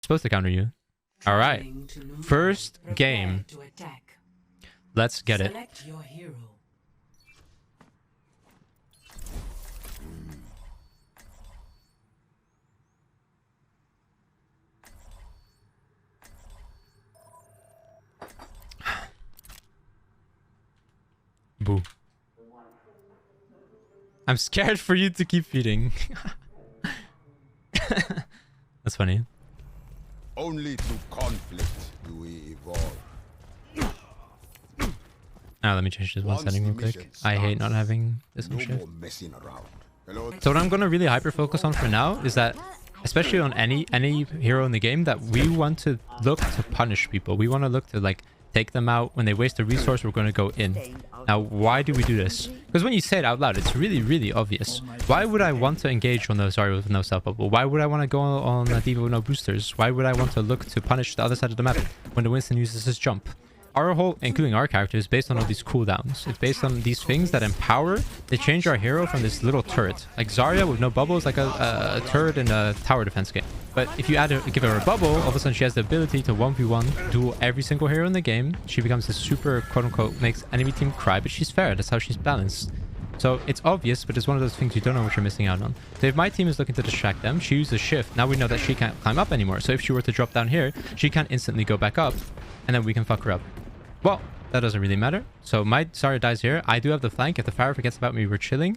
Supposed to counter you. All right. First game. Let's get it. Select your hero. Boo. I'm scared for you to keep feeding. That's funny. Only through conflict do we evolve. Now let me change this one setting real quick. I hate not having this on shift. Messing around. Hello. So what I'm going to really hyper focus on for now is that, especially on any hero in the game, that we want to look to punish people. We want to look to like take them out. When they waste a resource, we're going to go in. Now, why do we do this? Because when you say it out loud, it's really, really obvious. Why would I want to engage on the Zarya with no self bubble? Why would I want to go on a D.Va with no boosters? Why would I want to look to punish the other side of the map when the Winston uses his jump? Our whole, including our character, is based on all these cooldowns. It's based on these things that empower. They change our hero from this little turret. Like Zarya with no bubble is like a turret in a tower defense game. But if you give her a bubble, all of a sudden she has the ability to 1v1 duel every single hero in the game. She becomes this super, quote-unquote, makes enemy team cry, but she's fair. That's how she's balanced. So it's obvious, but it's one of those things you don't know what you're missing out on. So if my team is looking to distract them, she uses shift. Now we know that she can't climb up anymore. So if she were to drop down here, she can't instantly go back up, and then we can fuck her up. Well, that doesn't really matter. So my Zarya dies here. I do have the flank. If the Pharah forgets about me, we're chilling.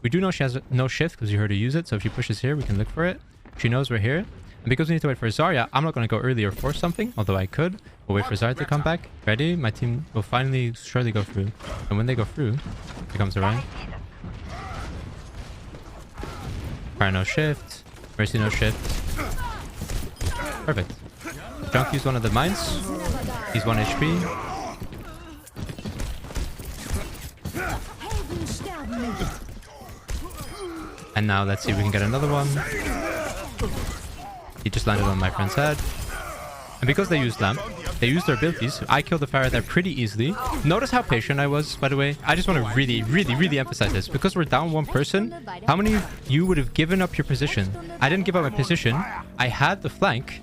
We do know she has no shift because you heard her use it. So if she pushes here, we can look for it. She knows we're here. And because we need to wait for Zarya, I'm not going to go early or force something, although I could. We'll wait for Zarya to come back. Ready? My team will finally surely go through. And when they go through, here comes the Ryan. Pharah no shift. Mercy no shift. Perfect. Junk used one of the mines. He's 1 HP. And now let's see if we can get another one. He just landed on my friend's head. And because they used lamp, they used their abilities. I killed the Pharah there pretty easily. Notice how patient I was, by the way. I just want to really, really, really emphasize this. Because we're down one person, how many of you would have given up your position? I didn't give up my position. I had the flank.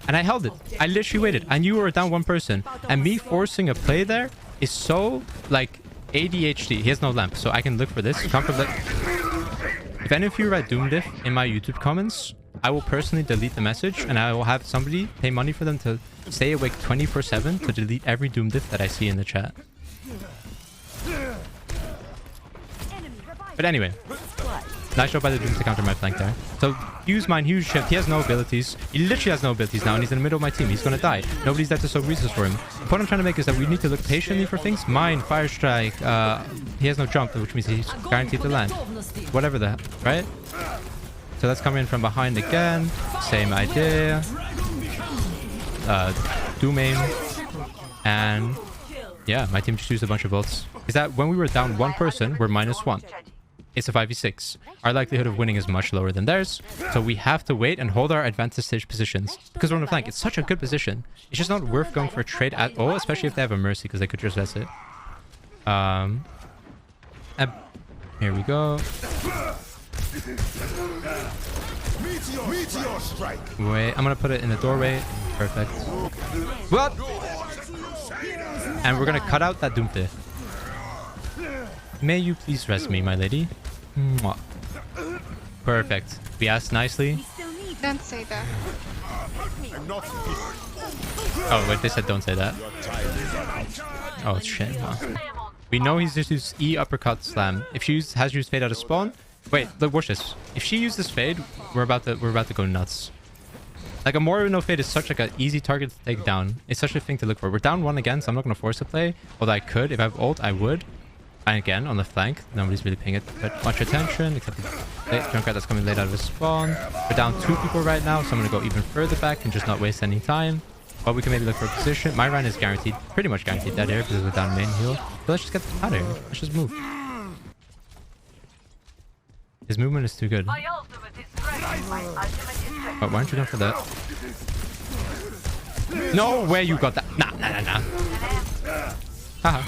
And I held it. I literally waited. I knew we were down one person. And me forcing a play there is so, like, ADHD. He has no lamp, so I can look for this. If any of you write Doomdiff in my YouTube comments, I will personally delete the message, and I will have somebody pay money for them to stay awake 24/7 to delete every Doomdiff that I see in the chat. But anyway, nice job by the Doom to counter my flank there. So use mine huge shift. He has no abilities. He literally has no abilities now, and he's in the middle of my team. He's gonna die. Nobody's there to soak resources for him. The point I'm trying to make is that we need to look patiently for things. Mine, fire strike. He has no jump, which means he's guaranteed to land. Whatever the right. So let's come in from behind again. Same idea. Doom aim. And yeah, my team just used a bunch of ults. Is that when we were down one person, we're -1. It's a 5v6. Our likelihood of winning is much lower than theirs. So we have to wait and hold our advantage positions. Because we're on the flank. It's such a good position. It's just not worth going for a trade at all, especially if they have a mercy, because they could just res it. Here we go. Wait, I'm gonna put it in the doorway. Perfect. What? And we're gonna cut out that Doomfist. May you please rest me, my lady? Mwah. Perfect. We asked nicely. Don't say that. Oh, wait, they said don't say that. Oh, shit. Wow. We know he's just used E uppercut slam. If she has used fade out of spawn... Wait, look, watch this. If she uses fade, we're about to go nuts. Like, a Moira no fade is such like an easy target to take down. It's such a thing to look for. We're down one again, so I'm not going to force a play. Although I could. If I have ult, I would. And again, on the flank, nobody's really paying it much attention, except the Junkrat that's coming late out of his spawn. We're down 2 people right now, so I'm going to go even further back and just not waste any time. But we can maybe look for a position. My run is guaranteed, pretty much guaranteed dead here because we're down main heal. So let's just get out of here. Let's just move. His movement is too good. Oh, why aren't you going for that? No way you got that. Nah. Haha.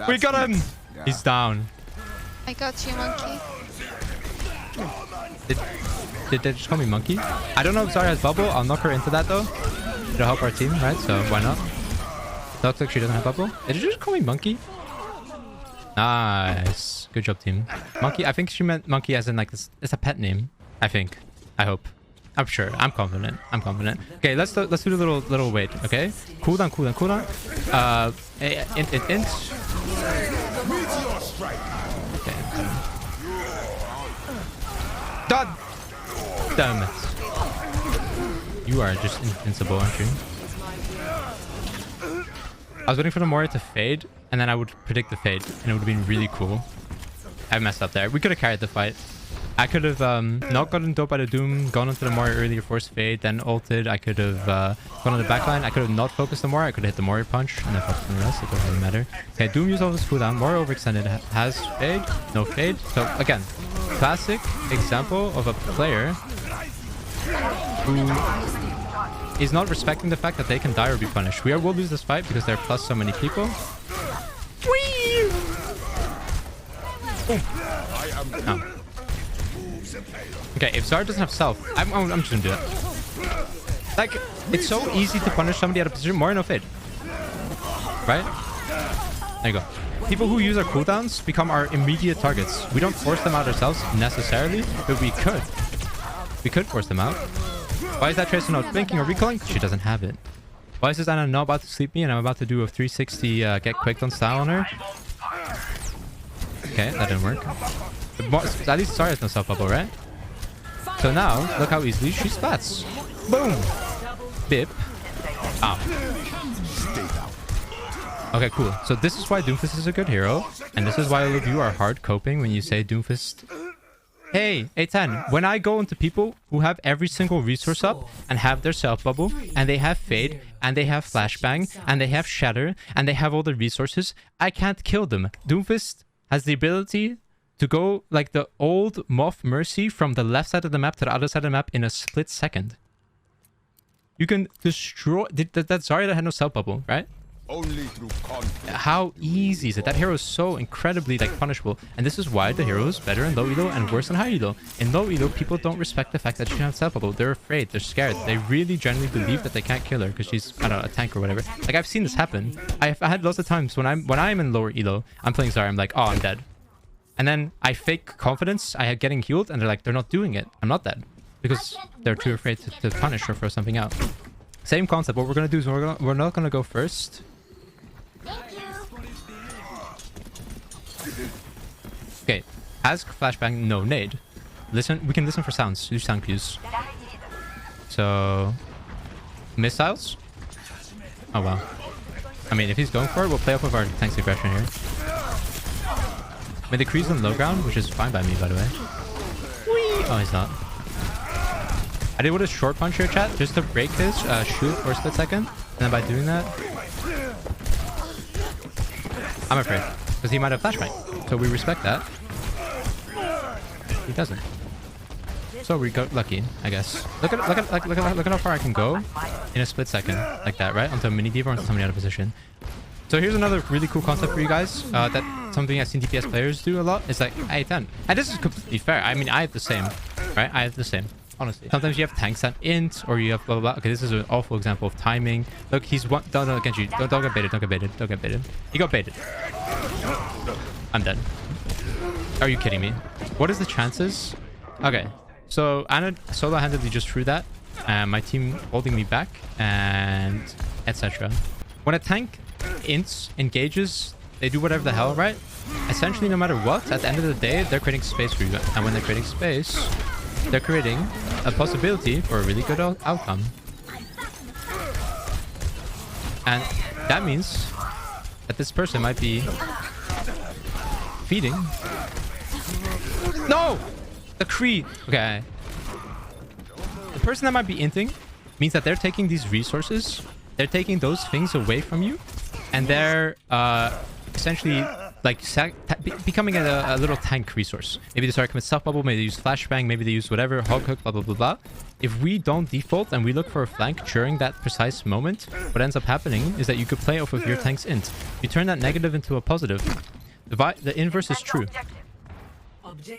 We got him! Yeah. He's down. I got you, monkey. Did they just call me monkey? I don't know if Zarya has bubble. I'll knock her into that though. It'll help our team, right? So why not? Looks like she doesn't have bubble. Did you just call me monkey? Nice. Good job, team. Monkey. I think she meant monkey as in like this. It's a pet name. I think. I hope. I'm sure. I'm confident. I'm confident. Okay, let's do the little wait. Okay. Cooldown. Int. Okay. God damn it. You are just invincible, aren't you? I was waiting for the Moira to fade, and then I would predict the fade, and it would have been really cool. I messed up there. We could have carried the fight. I could have not gotten dope by the Doom, gone into the Moira earlier, forced fade, then ulted. I could have gone on the backline. I could have not focused the Moira. I could have hit the Moira punch, and then focused on the rest. It doesn't really matter. Okay, Doom used all his cooldown. Moira overextended. Has fade. No fade. So, again, classic example of a player who is not respecting the fact that they can die or be punished. We will lose this fight because they're plus so many people. Whee! Oh. Okay, if Zarya doesn't have self, I'm just gonna do it. Like, it's so easy to punish somebody out of position. More no fade. Right? There you go. People who use our cooldowns become our immediate targets. We don't force them out ourselves necessarily, but we could. We could force them out. Why is that Tracer not blinking or recalling? She doesn't have it. Why is this Anna not about to sleep me and I'm about to do a 360 get quicked on style on her? Okay, that didn't work. But at least Zarya has no self bubble, right? So now, look how easily she splats. Boom! Bip. Ow. Okay, cool. So this is why Doomfist is a good hero. And this is why all of you are hard coping when you say Doomfist. Hey, A10, when I go into people who have every single resource up and have their self bubble and they have fade and they have flashbang and they have shatter and they have all the resources, I can't kill them. Doomfist has the ability to go like the old Moth Mercy from the left side of the map to the other side of the map in a split second. You can destroy... That's Zarya that had no self bubble, right? Only through conflict. How easy is it? That hero is so incredibly like punishable, and this is why the hero is better in low elo and worse in high elo. In low elo, people don't respect the fact that she has self bubble. They're afraid. They're scared. They really genuinely believe that they can't kill her because she's, I don't know, a tank or whatever. Like, I've seen this happen. I had lots of times when I'm in lower elo, I'm playing Zarya, I'm like, oh, I'm dead, and then I fake confidence. I had getting healed, and they're like, they're not doing it. I'm not dead because they're too afraid to punish or throw something out. Same concept. What we're gonna do is we're not gonna go first. Okay, as flashbang, no nade. Listen, we can listen for sounds. Use sound cues. So, missiles. Oh wow. I mean, if he's going for it, we'll play off of our tank's aggression here. May the Cree's on low ground, which is fine by me, by the way. Whee! Oh, he's not. I did with a short punch here, chat, just to break his shoot for a split second, and then by doing that, I'm afraid because he might have flashbang. So we respect that. He doesn't. So we got lucky, I guess. Look at how far I can go in a split second, like that, right? Onto a mini diva or onto somebody out of position. So here's another really cool concept for you guys. That something I've seen DPS players do a lot. It's like A10, and this is completely fair. I mean, I have the same, right? I have the same. Honestly, sometimes you have tanks that int, or you have blah blah blah. Okay, this is an awful example of timing. Look, he's one. Don't Genji. Don't get baited. Don't get baited. Don't get baited. He got baited. I'm dead. Are you kidding me? What is the chances? Okay, so Anna solo-handedly just threw that. My team holding me back, and etc. When a tank engages, they do whatever the hell, right? Essentially, no matter what, at the end of the day, they're creating space for you. And when they're creating space, they're creating a possibility for a really good outcome. And that means that this person might be feeding. No! The Kree! Okay. The person that might be inting means that they're taking these resources, they're taking those things away from you, and they're essentially like becoming a little tank resource. Maybe they start commit self bubble, maybe they use flashbang, maybe they use whatever, hog hook, blah blah blah blah. If we don't default and we look for a flank during that precise moment, what ends up happening is that you could play off of your tank's int. You turn that negative into a positive. The inverse is true.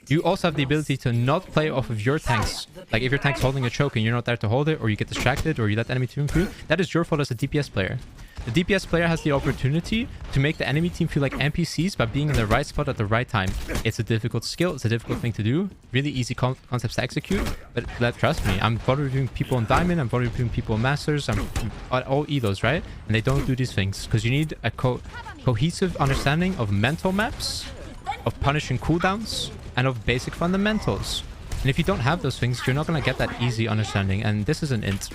You also have the ability to not play off of your tanks. Like if your tank's holding a choke and you're not there to hold it, or you get distracted, or you let the enemy team through, that is your fault as a DPS player. The DPS player has the opportunity to make the enemy team feel like NPCs by being in the right spot at the right time. It's a difficult skill. It's a difficult thing to do. Really easy concepts to execute. But trust me, I'm VOD reviewing people in Diamond. I'm VOD reviewing people in Masters. I'm all Elos, right? And they don't do these things because you need a cohesive understanding of mental maps, of punishing cooldowns, and of basic fundamentals. And if you don't have those things, you're not going to get that easy understanding. And this is an int.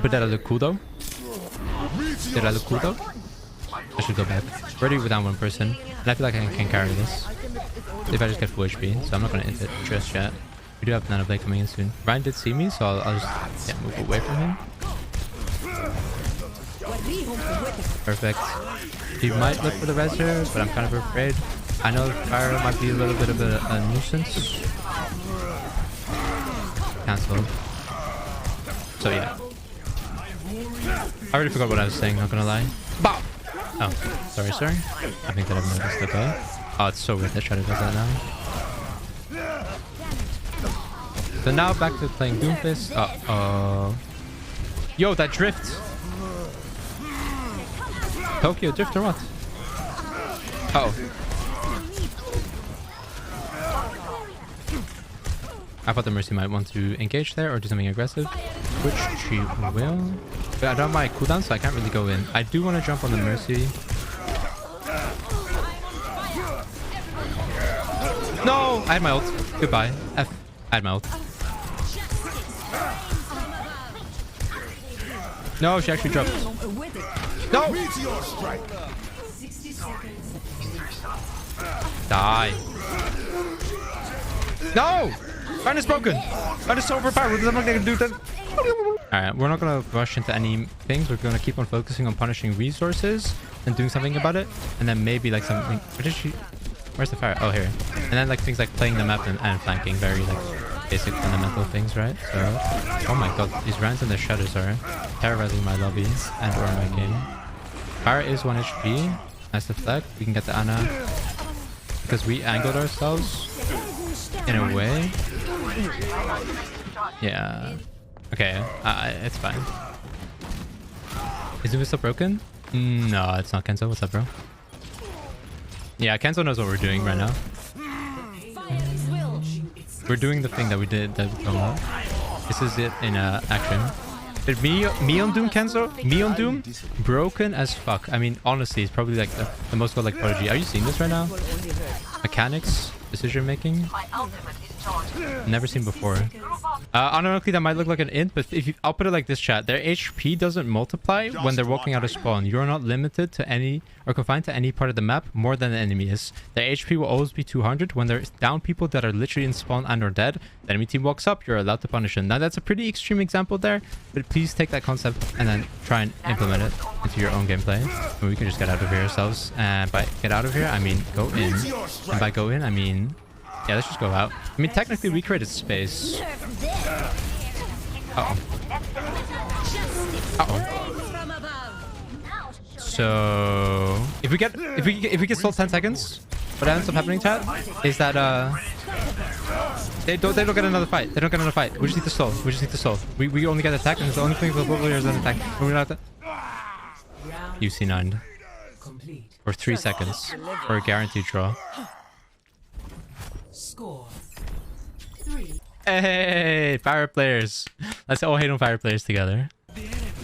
But that look cool though. Did I look cool though? I should go back. Already without one person. And I feel like I can carry this. If I just get full HP. So I'm not going to int it just yet. We do have Nano Blade coming in soon. Ryan did see me, so I'll just move away from him. Perfect. He might look for the res here, but I'm kind of afraid. I know fire might be a little bit of a nuisance. Cancelled. So yeah. I already forgot what I was saying, not gonna lie. Bow! Oh, sorry, sir. I think that I've noticed, okay. Oh, it's so weird that Shadow does that now. So now back to playing Doomfist. Uh-oh. Yo, that drift! Tokyo drift or what? Uh-oh. I thought the Mercy might want to engage there or do something aggressive, which she will. But I don't have my cooldown, so I can't really go in. I do want to jump on the Mercy. No! I had my ult. Goodbye. F. I had my ult. No, she actually dropped. No! Die. No! Ryan is broken. Ryan is so overpowered. I'm not gonna do that. Alright, we're not gonna rush into any things. We're gonna keep on focusing on punishing resources and doing something about it. And then maybe like something. Where did she? Where's the fire? Oh, here. And then like things like playing the map and flanking. Very like basic fundamental things, right? So, oh my god, these Rans and the shadows are terrorizing my lobby and or my game. Fire is 1 HP. Nice deflect. We can get the Ana because we angled ourselves in a way. Yeah. Okay. It's fine. Is Doomfist still broken? No, it's not Kenzo. What's up, bro? Yeah, Kenzo knows what we're doing right now. We're doing the thing that we did. This is it in action. But me on Doom, Kenzo? Me on Doom? Broken as fuck. I mean, honestly, it's probably like the most godlike prodigy. Are you seeing this right now? Mechanics, decision making. Never seen before. Ironically, that might look like an int, but I'll put it like this, chat. Their HP doesn't multiply when they're walking out of spawn. You're not limited to any or confined to any part of the map more than the enemy is. Their HP will always be 200 when they're down people that are literally in spawn and or dead. The enemy team walks up, you're allowed to punish them. Now that's a pretty extreme example there, but please take that concept and then try and implement it into your own gameplay. And we can just get out of here ourselves. And by get out of here, I mean go in. And by go in, I mean... yeah, let's just go out. I mean, technically, we created space. Uh-oh. Uh-oh. So... If we get stalled 10 seconds, what ends up happening, chat, is that, They don't get another fight. They don't get another fight. We just need to stall. We just need to stall. We only get attacked, and it's the only thing available here is an attack. We're not... UC9. For 3 seconds. For a guaranteed draw. Score 3. Hey, fire players. Let's all hate on fire players together.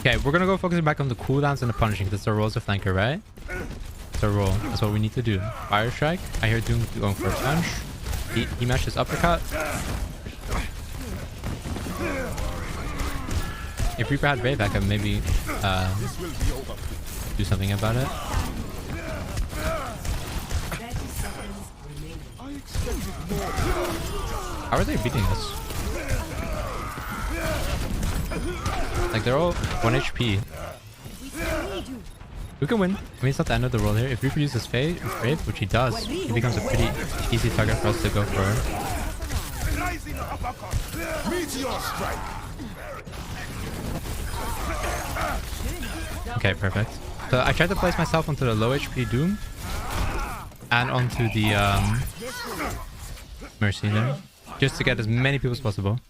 Okay, we're gonna go focusing back on the cooldowns and the punishing because it's our role as a flanker, right? It's our role. That's what we need to do. Fire strike. I hear Doom going for a punch. He mashed his uppercut. If Reaper had Wave, I could maybe do something about it. How are they beating us? Like, they're all 1 HP. We can win. I mean, it's not the end of the world here. If Reaper uses Fade, which he does, he becomes a pretty easy target for us to go for. Okay, perfect. So I tried to place myself onto the low HP Doom. and onto the Mercy there. Just to get as many people as possible.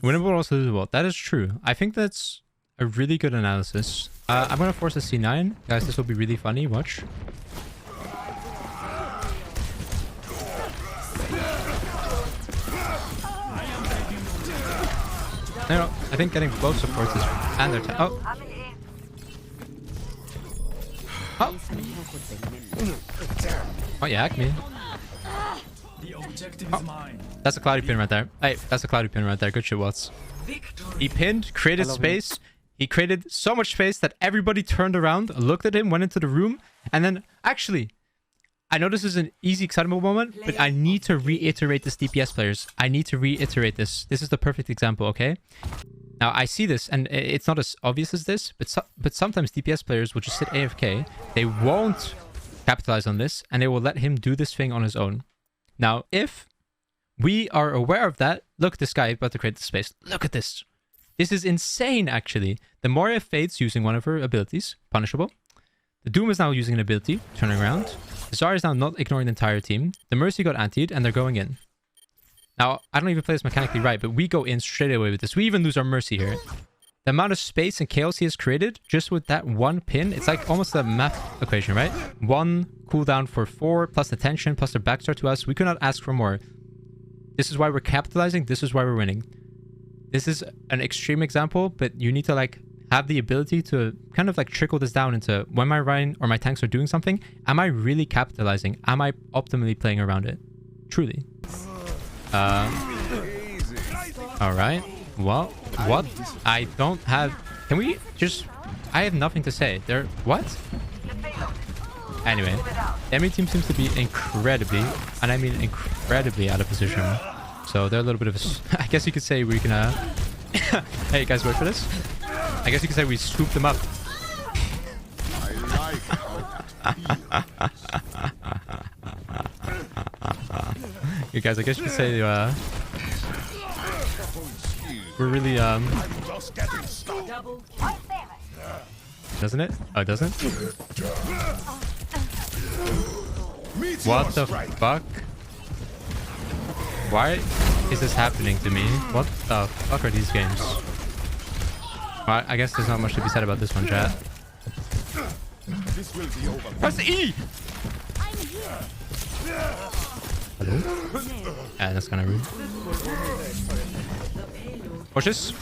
Winnable or also losable. That is true. I think that's a really good analysis. I'm going to force a C9. Guys, this will be really funny. Watch. No, I think getting both supports is... And their... Oh. Oh. Oh, yeah, hack me. Oh. That's a cloudy pin right there. Hey, that's a cloudy pin right there. Good shit, Watts. He pinned, created space. He created so much space that everybody turned around, looked at him, went into the room, and then... Actually, I know this is an easy, excitable moment, but I need to reiterate this, DPS players. I need to reiterate this. This is the perfect example, okay? Now, I see this, and it's not as obvious as this, but sometimes DPS players will just sit AFK. They won't capitalize on this, and they will let him do this thing on his own. Now, if we are aware of that, look at this guy about to create the space. Look at this. This is insane, actually. The Moria fades using one of her abilities, punishable. The Doom is now using an ability, turning around. The Zarya is now not ignoring the entire team. The Mercy got antied, and they're going in. Now, I don't even play this mechanically right, but we go in straight away with this. We even lose our Mercy here. The amount of space and chaos he has created, just with that one pin, it's like almost a math equation, right? 1 cooldown for 4, plus the tension, plus the backstar to us. We could not ask for more. This is why we're capitalizing. This is why we're winning. This is an extreme example, but you need to like have the ability to kind of like trickle this down into when my Ryan or my tanks are doing something, am I really capitalizing? Am I optimally playing around it? Truly. All right. Well, what? I don't have... Can we just... I have nothing to say. There... What? Anyway. The enemy team seems to be incredibly, and I mean incredibly out of position. So they're a little bit of a... I guess you could say we can... Hey, guys, wait for this. I guess you could say we scooped them up. You guys, I guess you could say we're really doesn't it? Oh, it doesn't? What the fuck? Why is this happening to me? What the fuck are these games? Well, I guess there's not much to be said about this one, chat. Press E! Hello? Yeah, that's kind of rude. Watch this.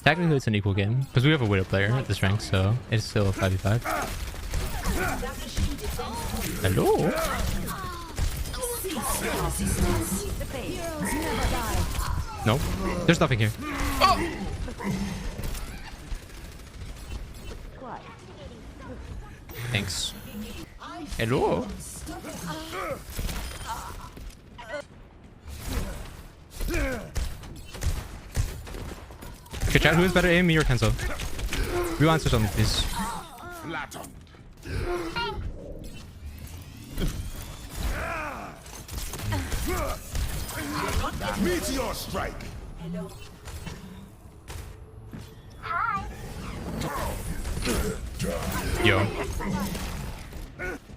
Technically, it's an equal game because we have a Widow player at this rank, so it's still a 5v5. Hello? No, there's nothing here. Oh! Thanks. Hello? Okay, chat, who is better, aim, me or Kenzo? Real answers on this. Meteor strike. Hello. Yo.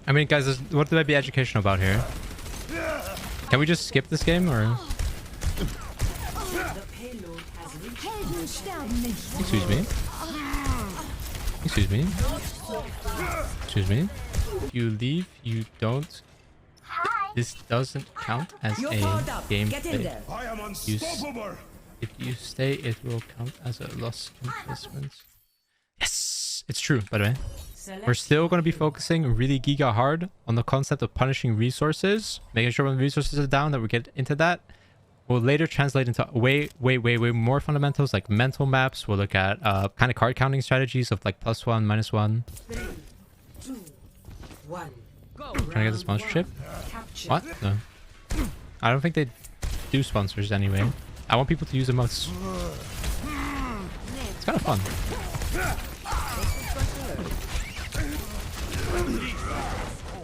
I mean, guys, what did I be educational about here? Can we just skip this game, or...? Excuse me? Excuse me? Excuse me? If you leave, you don't... This doesn't count as a gameplay. If you stay, it will count as a loss investment. Yes! It's true, by the way. We're still going to be focusing really giga hard on the concept of punishing resources. Making sure when resources are down that we get into that. We'll later translate into way more fundamentals like mental maps. We'll look at kind of card counting strategies of like +1, -1. 3, 2, 1. Go. Trying to get the sponsorship? What? No. I don't think they do sponsors anyway. I want people to use emotes. It's kind of fun.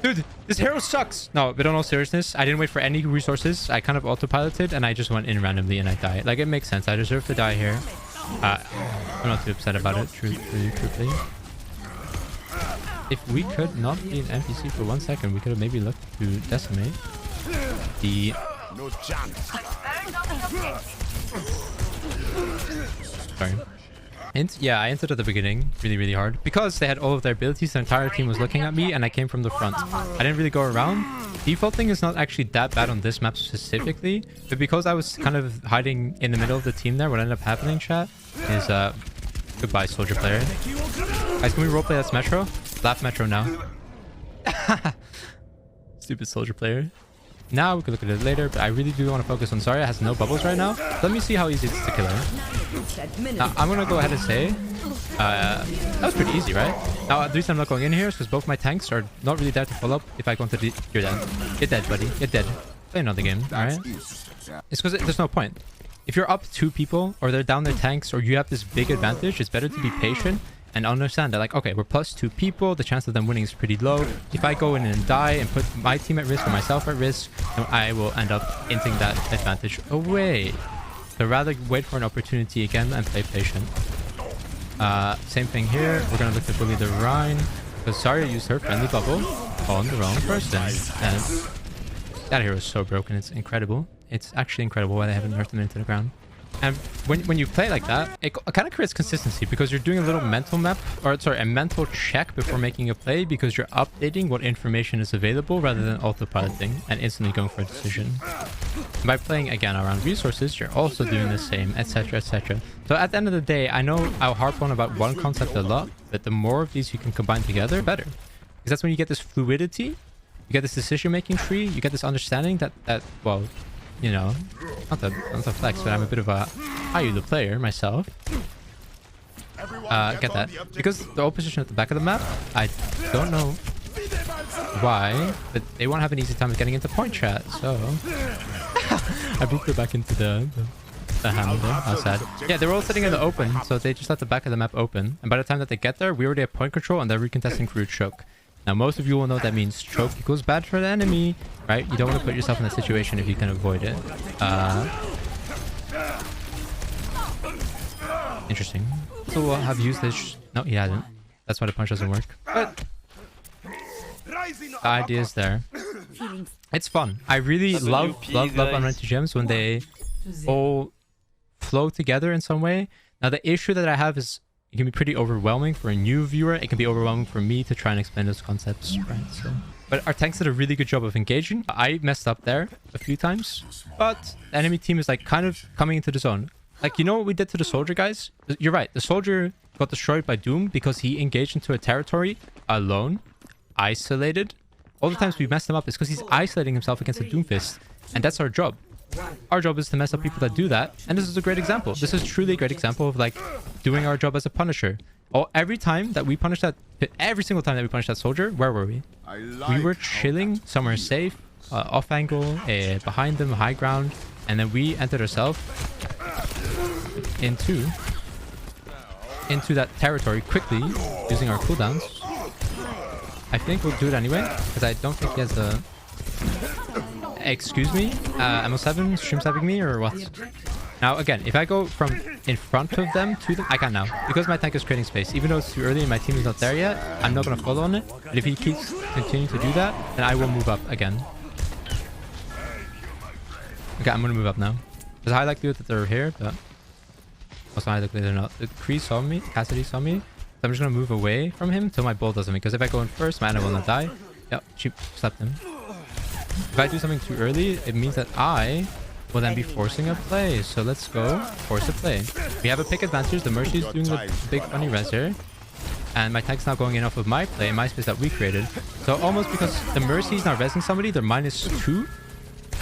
Dude, this hero sucks. No, but in all seriousness, I didn't wait for any resources. I kind of autopiloted and I just went in randomly and I died. Like, it makes sense. I deserve to die here. I'm not too upset about it, truthfully. if we could not be an NPC for 1 second, we could have maybe looked to decimate the... No chance. Sorry. Yeah, I entered at the beginning really hard because they had all of their abilities. The entire team was looking at me and I came from the front. I didn't really go around. Defaulting is not actually that bad on this map specifically, but because I was kind of hiding in the middle of the team there, what ended up happening, chat, is goodbye, soldier player. Guys, can we roleplay that Metro? Laugh Metro now. Stupid soldier player. Now we can look at it later, but I really do want to focus on Zarya. Has no bubbles right now. Let me see how easy it is to kill her. Now, I'm gonna go ahead and say that was pretty easy, right? Now the reason I'm not going in here is because both my tanks are not really there to follow up. If I go into the... You're dead. Get dead, buddy. Get dead. Play another game, alright? It's because there's no point. If you're up 2 people, or they're down their tanks, or you have this big advantage, it's better to be patient and understand that, like, okay, we're plus 2 people, the chance of them winning is pretty low. If I go in and die and put my team at risk or myself at risk, then I will end up inting that advantage away. So rather wait for an opportunity again and play patient. Same thing here. We're gonna look to bully the Rhine because Zarya used her friendly bubble on the wrong person, and that hero is so broken. It's incredible. It's actually incredible why they haven't nerfed him into the ground. And when you play like that, it kind of creates consistency because you're doing a little mental map, or sorry, a mental check before making a play, because you're updating what information is available rather than autopiloting and instantly going for a decision. And by playing again around resources, you're also doing the same, etc, etc. So at the end of the day, I know I'll harp on about one concept a lot, but the more of these you can combine together, better. Because that's when you get this fluidity, you get this decision-making tree, you get this understanding that well, you know, not the flex, but I'm a bit of a Ayula player myself. Get that. Because the opposition at the back of the map, I don't know why, but they won't have an easy time of getting into point chat, so... I moved it back into the hammer there. How sad. Yeah, they're all sitting in the open, so they just let the back of the map open. And by the time that they get there, we already have point control and they're recontesting through choke. Now, most of you will know that means choke equals bad for the enemy, right? You don't want to put yourself in that situation if you can avoid it. Interesting. So we'll have used this... No, he hasn't. That's why the punch doesn't work. But the idea is there. It's fun. I really love unranked gems when they all flow together in some way. Now, the issue that I have is it can be pretty overwhelming for a new viewer. It can be overwhelming for me to try and explain those concepts, right? So, but our tanks did a really good job of engaging. I messed up there a few times, but the enemy team is like kind of coming into the zone. Like, you know what we did to the soldier, guys? You're right. The soldier got destroyed by Doom because he engaged into a territory alone, isolated. All the times we messed him up is because he's isolating himself against a Doomfist, and that's our job. Our job is to mess up people that do that, and this is a great example. This is truly a great example of like doing our job as a punisher. Every time that we punish that, every single time that we punish that soldier, where were we? We were chilling somewhere safe, off angle, behind them, high ground, and then we entered ourselves into that territory quickly using our cooldowns. I think we'll do it anyway, because I don't think he has the... Excuse me? MO7 stream stabbing me or what? Now again, if I go from in front of them to them, I can now. Because my tank is creating space. Even though it's too early and my team is not there yet, I'm not going to follow on it. But if he keeps continuing to do that, then I will move up again. Okay, I'm going to move up now. There's a high likelihood that they're here, but also high likelihood they're not. The Kree saw me, Cassidy saw me. So I'm just going to move away from him till my bull doesn't. Because if I go in first, my enemy will not die. Yep, she slapped him. If I do something too early, it means that I will then be forcing a play. So let's go force a play. We have a pick advantage. The Mercy is doing the big funny res here. And my tank's now going in off of my play, my space that we created. So almost because the Mercy is now resing somebody, they're -2.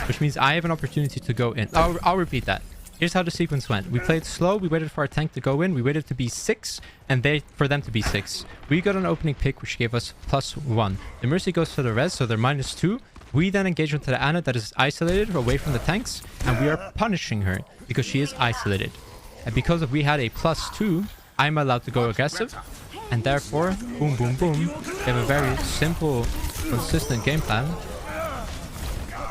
Which means I have an opportunity to go in. I'll repeat that. Here's how the sequence went. We played slow. We waited for our tank to go in. We waited to be 6. And for them to be 6. We got an opening pick, which gave us +1. The Mercy goes to the res, so they're -2. We then engage into the Ana that is isolated away from the tanks, and we are punishing her because she is isolated. And because we had a +2, I'm allowed to go aggressive, and therefore, boom, boom, boom, we have a very simple, consistent game plan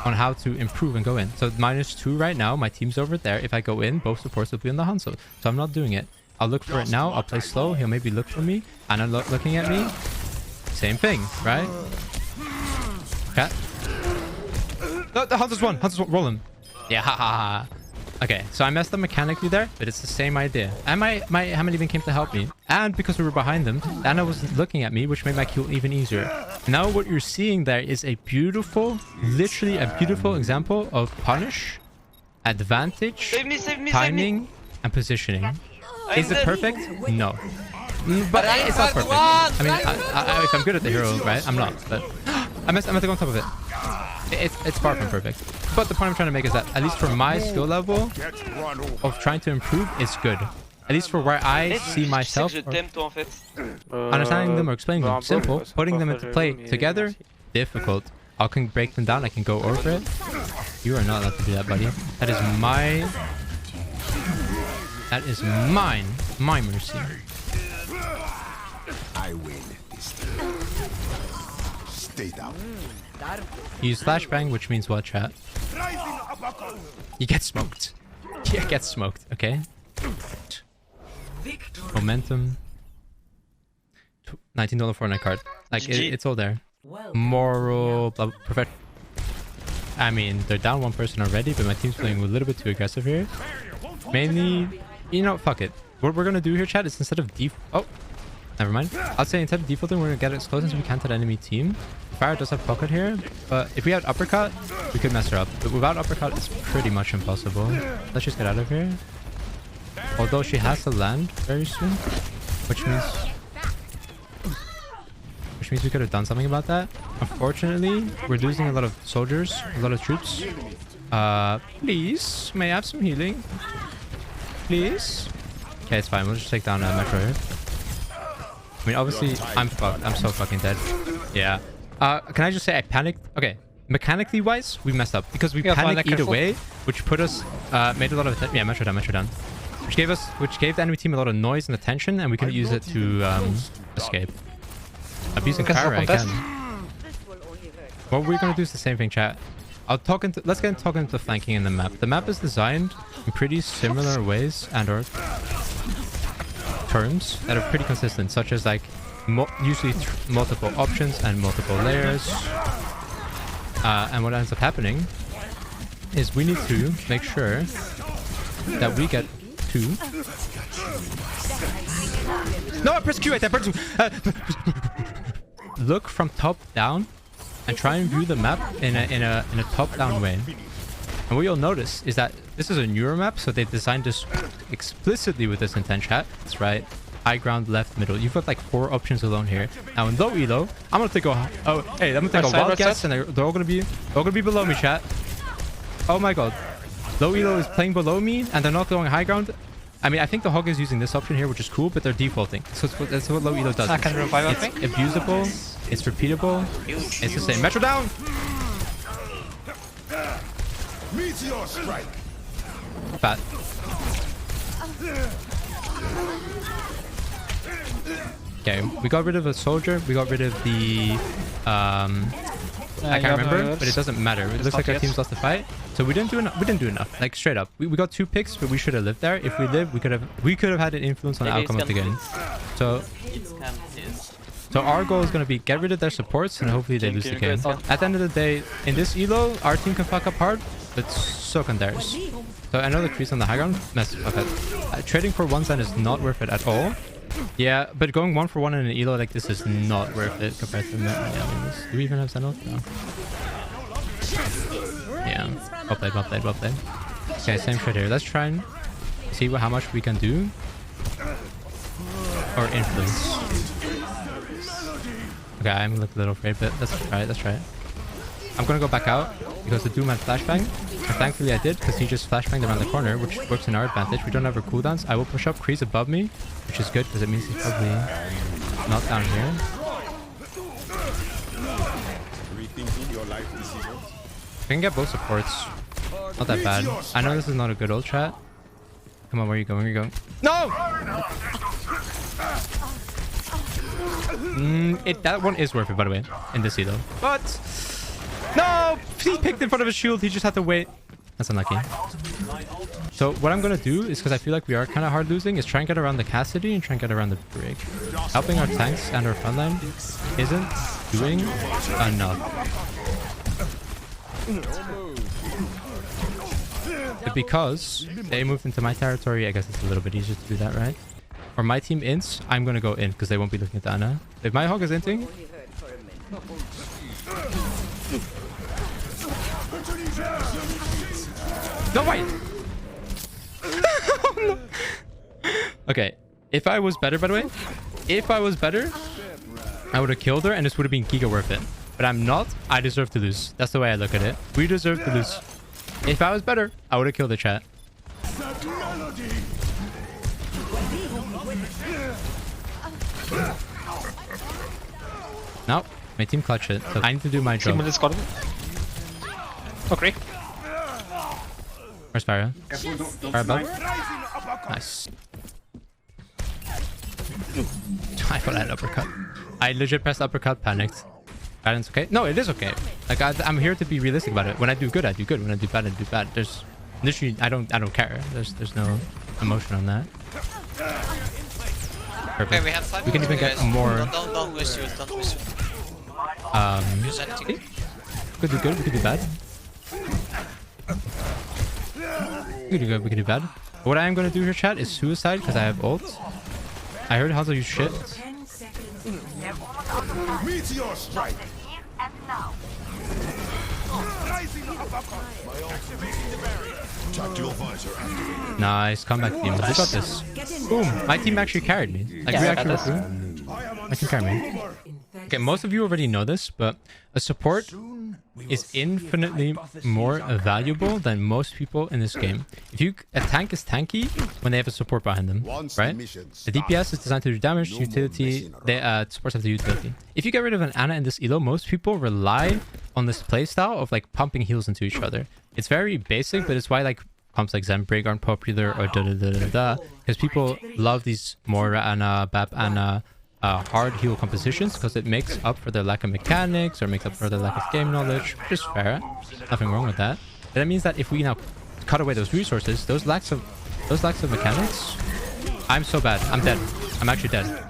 on how to improve and go in. So -2 right now, my team's over there. If I go in, both supports will be on the Hanzo. So I'm not doing it. I'll look for it now. I'll play slow. He'll maybe look for me. Ana looking at me. same thing, right? Okay. No, the Hunters won. Hunters won. Roll him. Yeah, haha. Okay, so I messed up mechanically there, but it's the same idea. And my Hammond even came to help me. And because we were behind them, Anna was looking at me, which made my kill even easier. Now what you're seeing there is a beautiful, literally a beautiful example of punish, advantage, timing, and positioning. Is it perfect? No. But it's not perfect. I mean, if I'm good at the hero, right? I'm not. But I meant to go on top of it. It's far from perfect. But the point I'm trying to make is that, at least for my skill level of trying to improve, it's good. At least for where I see myself. Understanding them or explaining them, simple. Putting them into play together, difficult. I can break them down. I can go over it. You are not allowed to do that, buddy. That is my... That is mine. My mercy. I win this time. Stay down. Use flashbang, which means what, chat? You get smoked. You get smoked, okay? Momentum. $19 Fortnite card. Like, it's all there. Moral, perfect. I mean, they're down one person already, but my team's playing a little bit too aggressive here. Mainly, you know, fuck it. What we're gonna do here, chat, is instead of oh, never mind. I'll say instead of defaulting, we're gonna get as close as we can to the enemy team. Fire does have pocket here, but if we had uppercut, we could mess her up. But without uppercut, it's pretty much impossible. Let's just get out of here. Although she has to land very soon, which means we could have done something about that. Unfortunately, we're losing a lot of soldiers, a lot of troops. Please, may I have some healing? Please? Okay, it's fine. We'll just take down Metro here. I mean, obviously, I'm fucked. I'm so fucking dead. Yeah. Can I just say I panicked? Okay. Mechanically wise, we messed up because we panicked either way, which put us, made a lot of... Yeah, Metro down. Which gave the enemy team a lot of noise and attention, and we couldn't use it to escape. Abusing power again. What we're gonna do is the same thing, chat. Let's get talking into flanking in the map. The map is designed in pretty similar ways and/or terms that are pretty consistent, such as like usually multiple options and multiple layers. And what ends up happening is we need to make sure that we get to... No, I pressed Q right there. Look from top down and try and view the map in a top down way. And what you'll notice is that this is a newer map, so they designed this explicitly with this intent, chat. That's right. High ground, left, middle. You've got like 4 options alone here. Now in low elo, I'm gonna take a I'm gonna take a wild guess, and they're all gonna be below me, chat. Oh my god. Low elo is playing below me, and they're not going high ground. I mean, I think the Hog is using this option here, which is cool, but they're defaulting. So that's what low elo does. It's abusable. It's repeatable. It's the same. Metro down. Meteor strike. Bad. Okay, we got rid of a soldier. We got rid of the... I can't remember, but it doesn't matter. It looks like our team's lost the fight. So we didn't do enough. Like straight up. We got 2 picks, but we should have lived there. If we lived, we could have had an influence on the outcome of the game. So our goal is going to be get rid of their supports and hopefully they lose the game. At the end of the day, in this elo, our team can fuck up hard, but so can theirs. So I know the crease on the high ground messed up. Trading for 1 Zen is not worth it at all. Yeah, but going 1 for 1 in an elo like this is not worth it compared to... Do we even have Zen ult? No. Yeah. Well played. Okay, same shit here. Let's try and see how much we can do. Or influence. Okay, I'm a little afraid, but let's try it. I'm gonna go back out because the Doom had flashbang. And thankfully I did, because he just flashbanged around the corner, which works in our advantage. We don't have our cooldowns. I will push up Kreese above me, which is good because it means he's probably not down here. I can get both supports. Not that bad. I know this is not a good ult, chat. Come on, where are you going? No! That one is worth it, by the way, in this elo. But no, he picked in front of his shield. He just had to wait. That's unlucky. So what I'm gonna do is, because I feel like we are kind of hard losing, is try and get around the Cassidy and try and get around the Brig. Helping our tanks and our frontline isn't doing enough. But because they moved into my territory, I guess it's a little bit easier to do that, right? Or my team ints, I'm gonna go in because they won't be looking at the Ana. If my hog is inting, no, wait! Okay, if I was better, by the way, if I was better, I would have killed her and this would have been giga worth it. But I'm not. I deserve to lose. That's the way I look at it. We deserve to lose. If I was better, I would have killed the chat. No, my team clutched it. So I need to do my job. Okay. Where's Fire? Fire above. Nice. I thought I had uppercut. I legit pressed uppercut, panicked. Guidance okay? No, it is okay. Like I'm here to be realistic about it. When I do good, I do good. When I do bad, I do bad. There's literally I don't care. There's no emotion on that. Perfect. Okay, we have 5 We can even get more. Don't waste yours, don't waste yours. Use anything. We could do good, we could do bad. We could do good, we could do bad. What I am going to do here, chat, is suicide because I have ult. I heard Hanzo use shit. 10 seconds. Meteor strike. Tactical visor activated. Nice, comeback team. We got this. Boom. My team actually carried me. Like, we actually went through. My team carried me. Okay, most of you already know this, but a support is infinitely more valuable than most people in this game. A tank is tanky when they have a support behind them, right? The DPS is designed to do damage, utility, supports have the utility. If you get rid of an Ana in this elo, most people rely on this playstyle of like pumping heals into each other. It's very basic, but it's why like comps like Zenbrig aren't popular or because people love these Moira Ana, Bap Ana, hard heal compositions because it makes up for their lack of mechanics or makes up for their lack of game knowledge, which is fair. Nothing wrong with that. But that means that if we now cut away those resources, those lacks of mechanics, I'm so bad. I'm dead. I'm actually dead.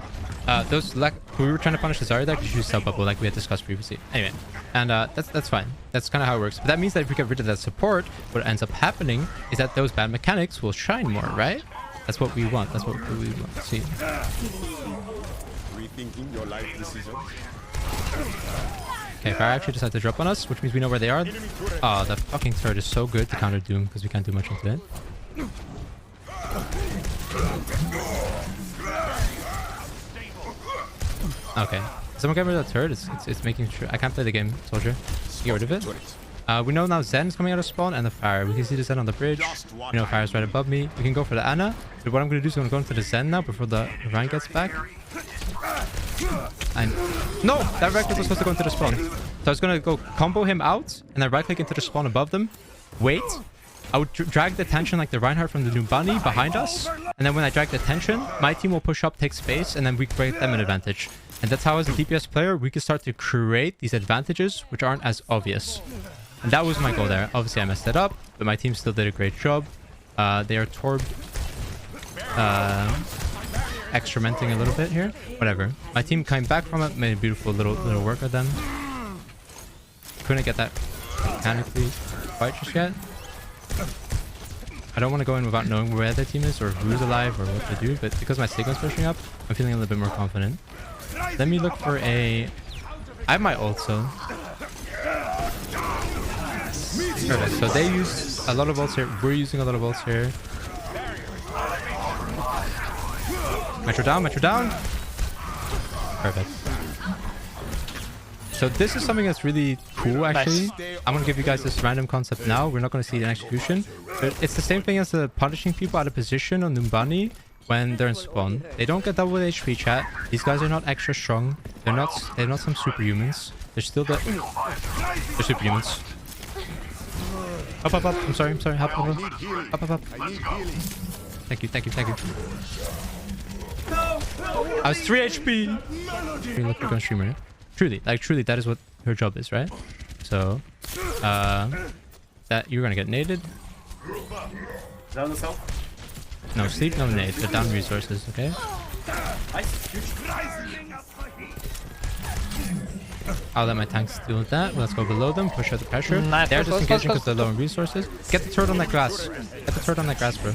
We were trying to punish the Zarya deck to use cell bubble like we had discussed previously. Anyway, and that's fine. That's kind of how it works. But that means that if we get rid of that support, what ends up happening is that those bad mechanics will shine more, right? That's what we want. That's what we want to see. Rethinking your life decisions. Okay, Fire actually decided to drop on us, which means we know where they are. Oh, the fucking turret is so good to counter Doom because we can't do much into it. Okay. Someone get rid of that turret. It's making sure I can't play the game, soldier. Get rid of it. We know now Zen is coming out of spawn and the Fire. We can see the Zen on the bridge. We know Fire's right above me. We can go for the Ana. But what I'm going to do is I'm going to go into the Zen now before the Ryan gets back. And no, that right click was supposed to go into the spawn. So I was going to go combo him out and then right click into the spawn above them. Wait. I would drag the tension like the Reinhardt from the Numbani behind us. And then when I drag the tension, my team will push up, take space, and then we create them an advantage. And that's how, as a DPS player, we can start to create these advantages which aren't as obvious. And that was my goal there. Obviously, I messed it up, but my team still did a great job. They are Torb excrementing a little bit here. Whatever. My team came back from it, made a beautiful little work of them. Couldn't get that mechanically quite just yet. I don't want to go in without knowing where the team is or who's alive or what to do, but because my Sigma's pushing up, I'm feeling a little bit more confident. Let me look for a... I have my ult, so... Perfect. So they use a lot of ults here. We're using a lot of ults here. Metro down, Metro down. Perfect. So this is something that's really cool, actually. Nice. I'm going to give you guys this random concept now. We're not going to see it in execution. But it's the same thing as the punishing people out of position on Numbani when they're in spawn. They don't get double HP, chat. These guys are not extra strong. They're not some superhumans. They're still the... They're superhumans. Up, up, up. I'm sorry. Help, help, help. Up, up, up. Thank you. I was 3 HP. Look, we're going streamer. Truly, that is what her job is, right? So, that you're gonna get naded. Down the south. No, sleep, no nade. They're down resources, okay? Nice. Huge. I'll let my tanks deal with that. Let's go below them, push out the pressure. Nice, They're close, disengaging close, because they're low in resources. Get the turret on that grass. Get the turret on that grass, bro.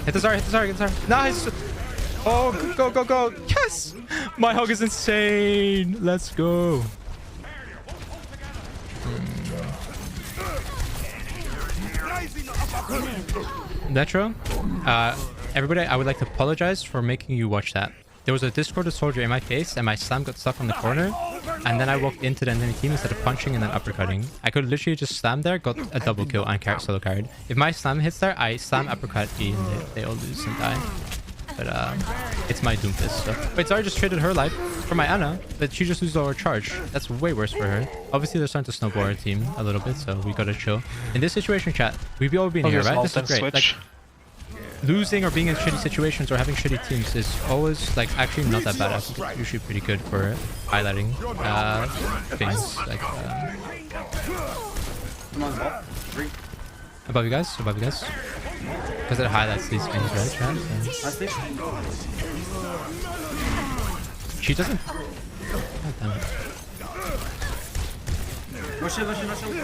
Hit the Zarya, hit the Zarya, hit the Zarya. Nice! Oh, go, go, go. Yes! My hug is insane. Let's go. Metro, everybody, I would like to apologize for making you watch that. There was a discorded soldier in my face and my slam got stuck on the corner, and then I walked into the enemy team instead of punching and then uppercutting. I could literally just slam there, got a double kill and solo carried. If my slam hits there, I slam uppercut E and they all lose and die. But it's my Doomfist. So. Wait, Zarya just traded her life for my Ana, but she just loses all her charge. That's way worse for her. Obviously, they're starting to snowball our team a little bit, so we gotta chill. In this situation, chat, we've all been here, right? This is great. Like, losing or being in shitty situations or having shitty teams is always like actually not that bad. I think it's usually pretty good for highlighting things like Come on, ball. 3. above you guys, because it highlights these things, right, chat? So. She doesn't. God damn it. No shield, no shield, no shield.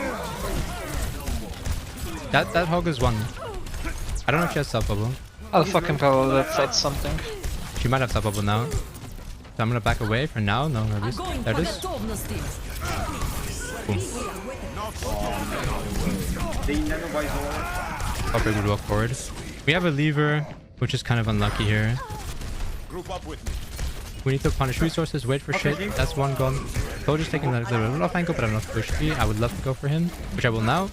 That hog is one. I don't know if she has self bubble. I'll fucking follow that. That's something. She might have self bubble now. So I'm gonna back away for now. No, at least there it is. Boom. Probably would walk forward. We have a lever, which is kind of unlucky here. Group up with me. We need to punish resources, wait for shit. That's one gone. Soldier's taking a little bit off angle, but I'm not push B. I would love to go for him, which I will now.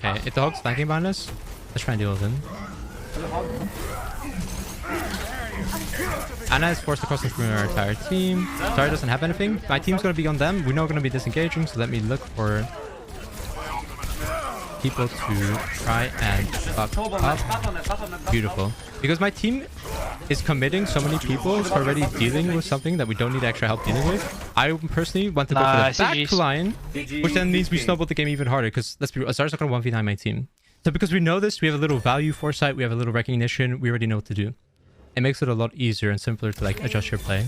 Okay, if the hog's flanking behind us, let's try and deal with him. Ana is forced across through our entire team. Zarya doesn't have anything. My team's gonna be on them. We know we're gonna be disengaging, so let me look for people to try and fuck up. Beautiful. Because my team is committing so many people to already dealing with something that we don't need extra help dealing with. I personally want to go for the back line, which then means we snowball the game even harder, because let's be real, Zarya's not going to 1v9 my team. So because we know this, we have a little value foresight, we have a little recognition, we already know what to do. It makes it a lot easier and simpler to like adjust your play.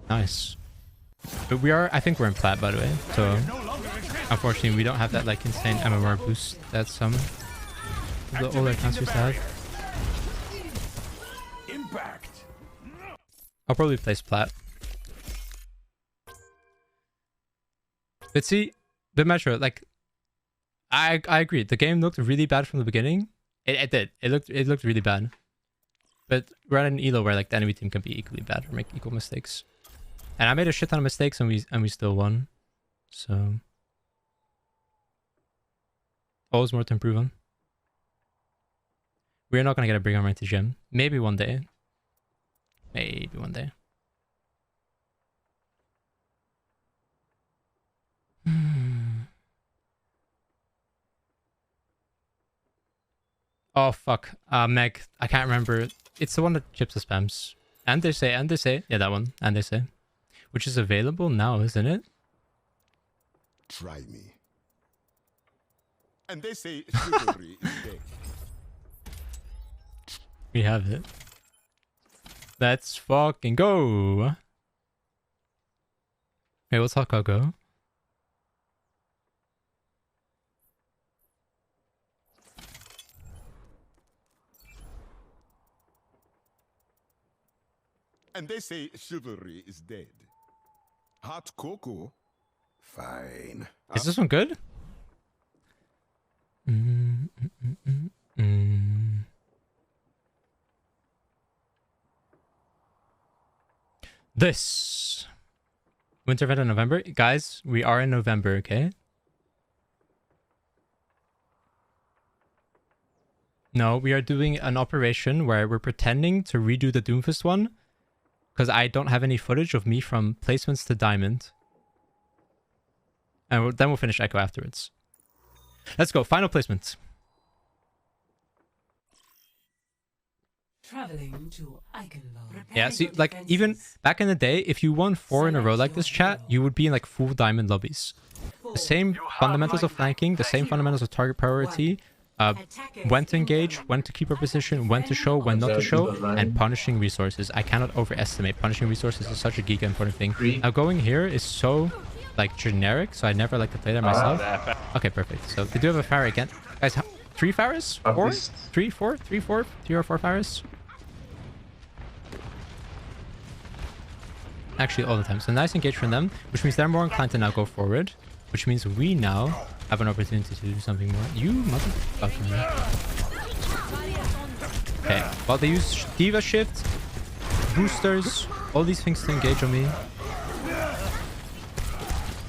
Nice. But I think we're in plat, by the way, so unfortunately we don't have that like insane MMR boost that some of the older accounts used to have. I'll probably place plat. But see, the Metro, like, I agree. The game looked really bad from the beginning. It did. It looked really bad. But we're at an elo where like the enemy team can be equally bad or make equal mistakes. And I made a shit ton of mistakes and we still won. So always more to improve on. We're not gonna get a bring armor to gym. Maybe one day. Maybe one day. Oh fuck. Meg. I can't remember. It's the one that chips the spams. And they say. Yeah, that one. And they say. Which is available now, isn't it? Try me. And they say chivalry is dead. We have it. Let's fucking go. Hey, what's up, Coco? And they say chivalry is dead. Hot cocoa? Fine. Is this one good? This winter event in November, guys. We are in November, okay? No, we are doing an operation where we're pretending to redo the Doomfist one, because I don't have any footage of me from placements to diamond, and then we'll finish Echo afterwards. Let's go. Final placement. Traveling to Eichenlaw. Yeah, see, like, even back in the day, if you won 4 in a row like this, chat, you would be in, like, full diamond lobbies. The same fundamentals of flanking, the same fundamentals of target priority, when to engage, when to keep our position, when to show, when not to show, and punishing resources. I cannot overestimate. Punishing resources is such a giga important thing. Now, going here is so, like, generic, so I never like to play that myself. Okay, perfect. So, they do have a Pharah again. Guys, 3 Pharahs? 4? 3, 4? 3, 4? 3 or 4 Pharahs? Actually, all the time. So nice engage from them, which means they're more inclined to now go forward, which means we now have an opportunity to do something more. You motherfucker. Okay, well, they use Diva Shift, boosters, all these things to engage on me.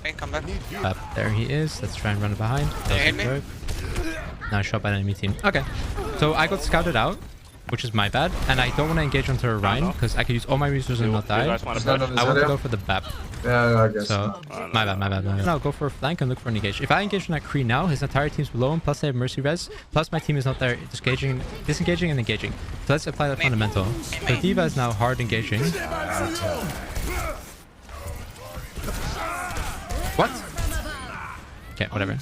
Okay, come back. There he is. Let's try and run it behind. hit me? Nice shot by the enemy team. Okay, so I got scouted out, which is my bad, and I don't want to engage onto a Rhine because I could use all my resources and not die. I want to go for the BAP. Yeah, I guess. So, my bad. I'll go for a flank and look for an engage. If I engage on that Kree now, his entire team's below him, plus they have Mercy Res, plus my team is not there, disengaging and engaging. So let's apply that fundamental. So Diva is now hard engaging. What? Okay, whatever.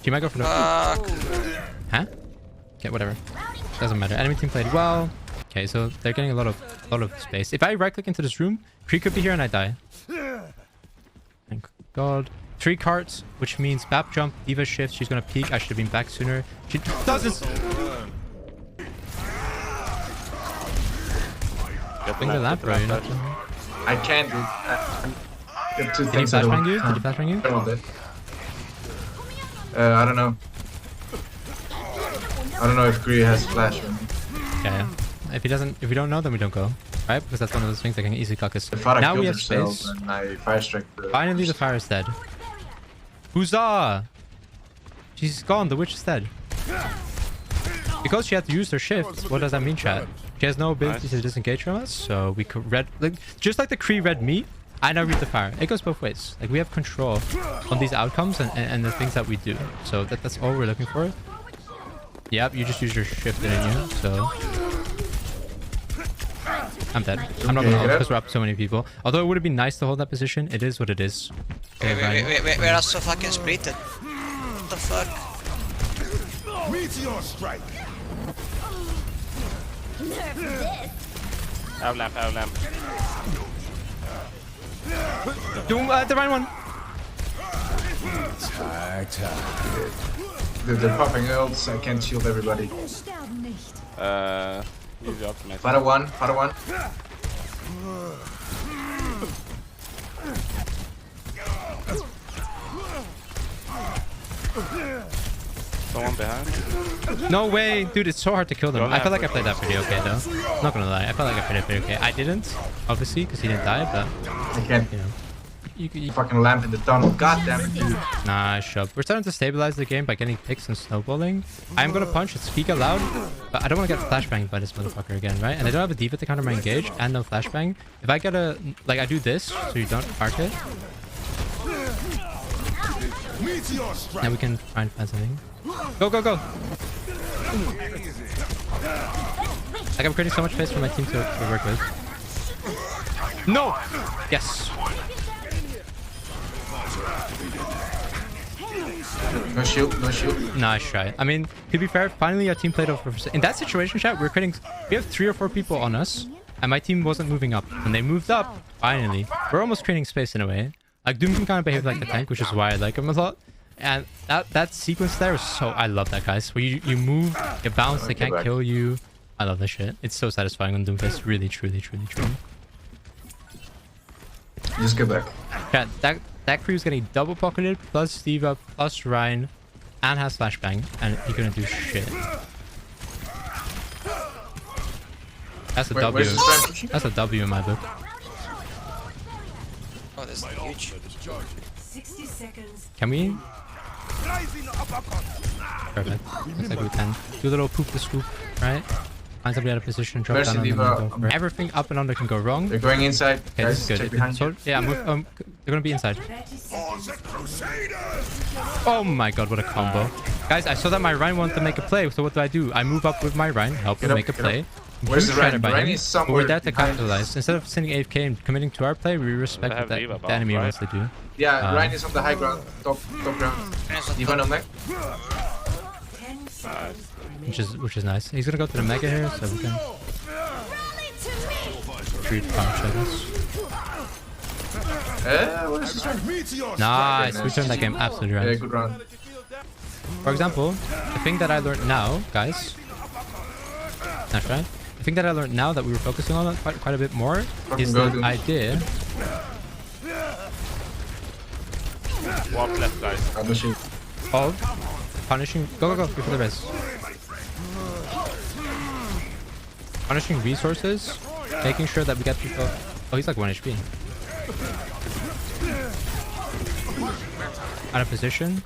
She might go for the... Huh? Okay, whatever. Doesn't matter. Enemy team played well. Okay, so they're getting a lot of space. If I right click into this room, Kree could be here and I die. Thank God. 3 carts, which means BAP jump, Diva shift. She's gonna peek. I should have been back sooner. She doesn't. Bring the lamp, bro. I can't do it. Did he flashbang you? Did he flashbang you? I don't know. I don't know if Kree has flash or not. Okay. If we don't know, then we don't go. Right? Because that's one of those things that can easily cuck us. Now we have space. And I fire strike Finally, the fire is dead. Huzzah! She's gone. The witch is dead. Because she had to use her shift. What does that mean, chat? She has no ability to disengage from us, so we could read... Like, just like the Kree read me, I now read the fire. It goes both ways. Like, we have control on these outcomes and the things that we do. So that's all we're looking for. Yep, you just use your shift, didn't you? So... I'm dead. I'm not gonna hold because we're up so many people. Although it would have been nice to hold that position, it is what it is. We're also fucking splitted. What the fuck? Meteor strike. Out lamp. Doom, the right one. They're popping ults. I can't shield everybody. Easy optimate. Fire one. Someone behind. No way, dude! It's so hard to kill them. I feel like I played that pretty okay, though. Not gonna lie, I felt like I played it pretty okay. I didn't, obviously, because he didn't die, but I can't. you know. You Fucking lamp in the tunnel. God damn it, dude. Nice shot. We're starting to stabilize the game by getting picks and snowballing. I'm gonna punch and speak aloud, but I don't want to get flashbanged by this motherfucker again, right? And I don't have a diva to counter my engage and no flashbang. If I get a... Like, I do this, so you don't arc it. Now we can try and find something. Go! Like, I'm creating so much space for my team to work with. No! Yes! No shield. Nice try. I mean, to be fair, finally our team played over. In that situation, chat, we have 3 or 4 people on us, and my team wasn't moving up. When they moved up, finally, we're almost creating space in a way. Like, Doom can kind of behave like the tank, which is why I like him a lot. And that sequence there is so... I love that, guys. Where you move, you bounce, they can't kill you. I love that shit. It's so satisfying on Doomfist. Really, truly. Just get back. Yeah, that crew's getting double pocketed, plus Diva, plus Ryan, and has flashbang, and he couldn't do shit. That's a W. That's a W in my book. Oh, this is huge. 60 seconds. Can we? Perfect. Looks like we can. Do a little poop the scoop, right? Find somebody out of position, drop down on them, and go for it. Everything up and under can go wrong. They're going inside. Okay, Guys, this is good. So, yeah, they're gonna be inside. Oh my god, what a combo. Guys, I saw that my Rhine wanted to make a play, so what do? I move up with my Rhine, help him make a play. Where's huge the shatter Ren? by Ren him, is but somewhere we're there to behind. capitalize. Instead of sitting AFK and committing to our play, we respect have what Viva the bomb, enemy right? wants to do. Yeah, Ryan is on the high ground, top ground. D.Va no mech. 10 seconds Which is nice. He's gonna go to the mega here, so we can treat punch, I guess. What is this Ren? Nice, we turned that game absolutely Yeah, right. good round. For example, the thing that I learned now, guys. That's right. The thing that I learned now that we were focusing on quite a bit more is go, the Doom. idea. Walk left, guys. I'm the shield. Of punishing. Go, before the rest. Punishing resources, making sure that we get people. Oh, he's like 1 HP. Out of position.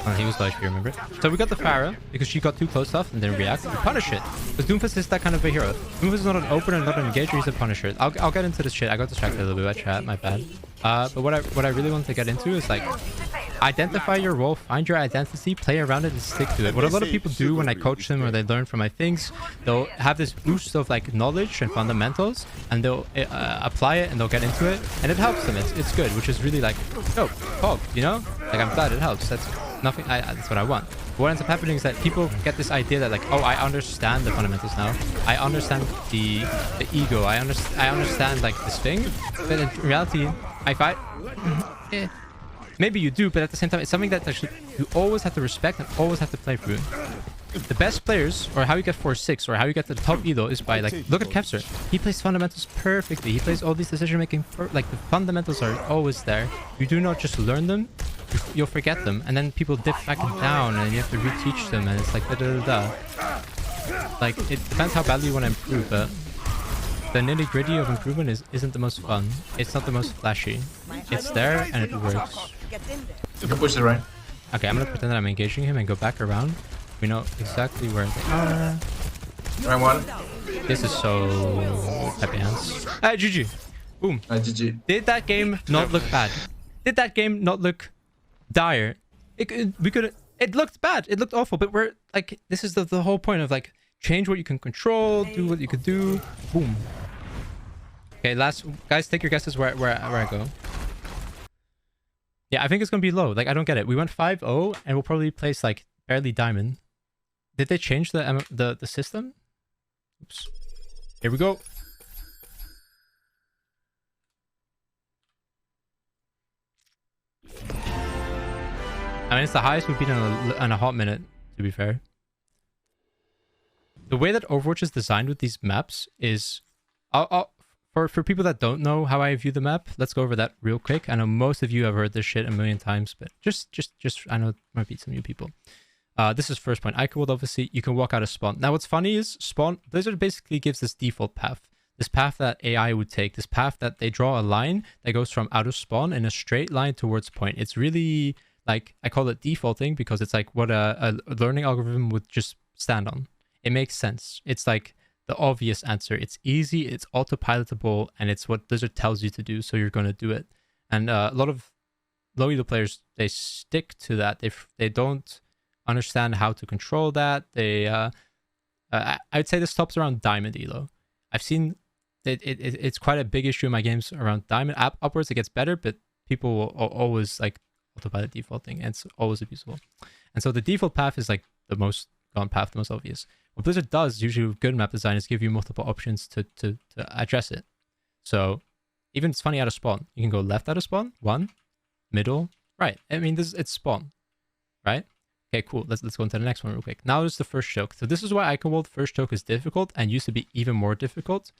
Oh, he was low HP, remember? So we got the Pharah because she got too close stuff and didn't react. We punish it. Because Doomfist is that kind of a hero. Doomfist is not an opener, not an engager, he's a punisher. I'll get into this shit. I got distracted a little bit by chat, my bad. But what I really want to get into is like identify your role, find your identity, play around it and stick to it. What a lot of people do when I coach them or they learn from my things, they'll have this boost of like knowledge and fundamentals and they'll apply it and they'll get into it and it helps them. It's good, which is really like, oh, Pog, you know? Like I'm glad it helps. That's nothing. That's what I want. But what ends up happening is that people get this idea that like, oh, I understand the fundamentals now. I understand the ego. I understand like this thing. But in reality, maybe you do, but at the same time, it's something that actually you always have to respect and always have to play through. The best players, or how you get 4-6, or how you get to the top elo is by like, look at Kevser. He plays fundamentals perfectly. He plays all these decision making, like the fundamentals are always there. You do not just learn them, you'll forget them, and then people dip back and down, and you have to reteach them, and it's like like it depends how badly you want to improve, but the nitty gritty of improvement isn't the most fun. It's not the most flashy. It's there and it works. You can push the Ryan. Okay, I'm gonna pretend that I'm engaging him and go back around. We know exactly where they are. Ryan 1. This is so happy hands. GG. Boom. GG. Did that game not look bad? Did that game not look dire? It looked bad. It looked awful. But we're like, this is the whole point of like, change what you can control, do what you could do. Boom. Okay, guys, take your guesses where I go. Yeah, I think it's gonna be low. Like, I don't get it. We went 5-0 and we'll probably place like barely diamond. Did they change the system? Oops. Here we go. I mean, it's the highest we've been in a hot minute, to be fair. The way that Overwatch is designed with these maps is... For people that don't know how I view the map, let's go over that real quick. I know most of you have heard this shit a million times, but just I know it might be some new people. This is first point. Icowold, obviously, you can walk out of spawn. Now, what's funny is spawn... Blizzard basically gives this default path. This path that AI would take. This path that they draw a line that goes from out of spawn in a straight line towards point. It's really... like, I call it defaulting because it's like what a learning algorithm would just stand on. It makes sense. It's like the obvious answer. It's easy, it's autopilotable, and it's what Blizzard tells you to do, so you're going to do it. And a lot of low elo players, they stick to that. They don't understand how to control that. I would say this stops around diamond elo. I've seen it's quite a big issue in my games around diamond. Upwards it gets better, but people will always like autopilot defaulting, and it's always abusable. And so the default path is like the most gone path, the most obvious. What Blizzard does usually with good map design is give you multiple options to address it. So even it's funny out of spawn, you can go left out of spawn, 1, middle, right. I mean, it's spawn, right? Okay, cool. Let's go into the next one real quick. Now there's the first choke. So this is why Iconworld first choke is difficult and used to be even more difficult.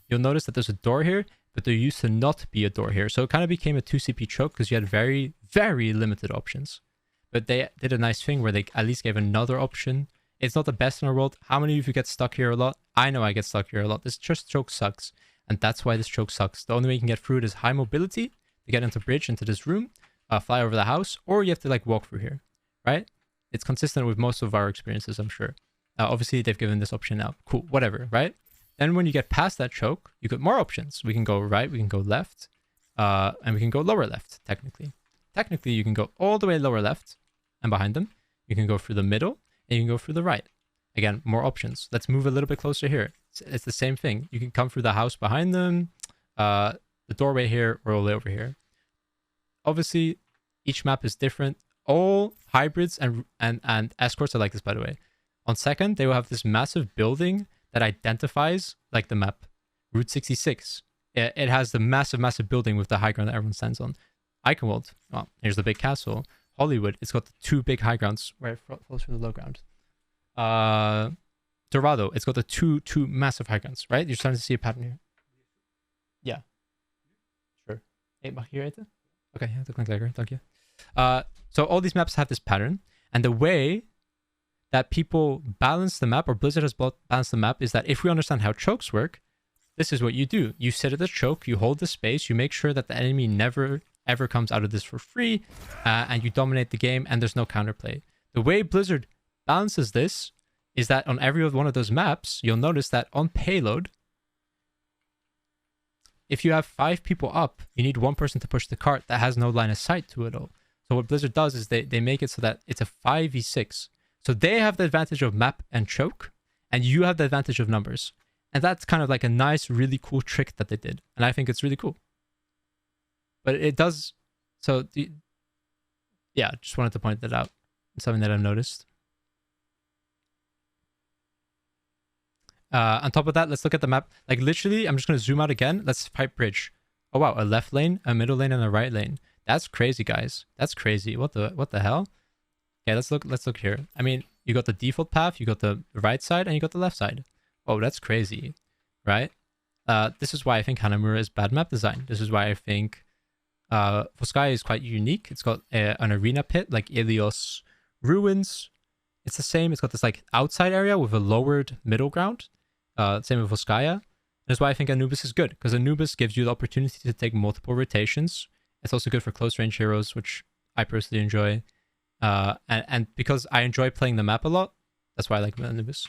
You'll notice that there's a door here, but there used to not be a door here. So it kind of became a 2CP choke because you had very, very limited options. But they did a nice thing where they at least gave another option. It's not the best in the world. How many of you get stuck here a lot? I know I get stuck here a lot. This just choke sucks. And that's why this choke sucks. The only way you can get through it is high mobility to get into bridge, into this room, fly over the house, or you have to like walk through here, right? It's consistent with most of our experiences, I'm sure. Obviously, they've given this option now. Cool, whatever, right? Then when you get past that choke, you get more options. We can go right, we can go left, and we can go lower left, technically. Technically, you can go all the way lower left and behind them. You can go through the middle, and you can go through the right. Again, more options. Let's move a little bit closer here. It's the same thing. You can come through the house behind them, the doorway here, or all the way over here. Obviously, each map is different. All hybrids and escorts are like this, by the way. On second, they will have this massive building that identifies like the map. Route 66. It has the massive building with the high ground that everyone stands on. Eichenwald. Well, here's the big castle. Hollywood. It's got the 2 big high grounds where it flows from the low ground. Dorado. It's got the two massive high grounds, right? You're starting to see a pattern here. Yeah. Sure. Hey, mag hier eten? Okay, ja, dat klinkt lekker. Dank je. So all these maps have this pattern. And the way that people balance the map, or Blizzard has balanced the map, is that if we understand how chokes work, this is what you do. You sit at the choke, you hold the space, you make sure that the enemy never ever comes out of this for free, and you dominate the game, and there's no counterplay. The way Blizzard balances this is that on every one of those maps, you'll notice that on payload, if you have 5 people up, you need 1 person to push the cart that has no line of sight to it all. So what Blizzard does is they make it so that it's a 5v6. So they have the advantage of map and choke, and you have the advantage of numbers. And that's kind of like a nice, really cool trick that they did. And I think it's really cool. But it does... So, yeah, just wanted to point that out. It's something that I've noticed. On top of that, let's look at the map. Like, literally, I'm just going to zoom out again. Let's fight bridge. Oh, wow. A left lane, a middle lane, and a right lane. That's crazy, guys. That's crazy. What the hell? Okay, let's look here. I mean, you got the default path, you got the right side, and you got the left side. Oh, that's crazy, right? This is why I think Hanamura is bad map design. This is why I think Volskaya is quite unique. It's got an arena pit, like Ilios Ruins. It's the same. It's got this like outside area with a lowered middle ground. Same with Volskaya. That's why I think Anubis is good, because Anubis gives you the opportunity to take multiple rotations. It's also good for close range heroes, which I personally enjoy. And because I enjoy playing the map a lot, that's why I like Anubis.